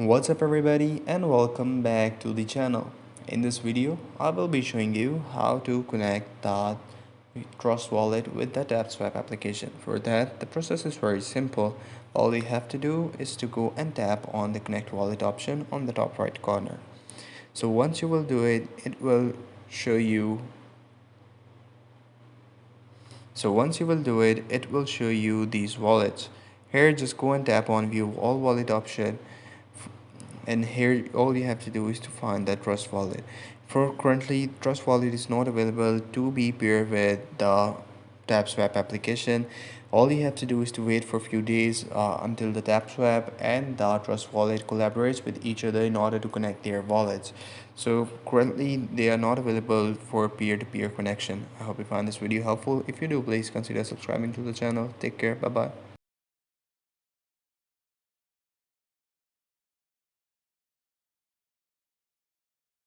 What's up everybody and welcome back to the channel. In this video I will be showing you how to connect the Trust wallet with the Tapswap application. For that the process is very simple. All you have to do is to go and tap on the connect wallet option on the top right corner. So once you will do it, it will show you these wallets. Here just go and tap on view all wallet option, and here all you have to do is to find that Trust wallet. For currently Trust wallet is not available to be paired with the Tapswap application. All you have to do is to wait for a few days until the Tapswap and the Trust wallet collaborates with each other in order to connect their wallets. So currently they are not available for peer-to-peer connection. I hope you find this video helpful. If you do, please consider subscribing to the channel. Take care. Bye bye.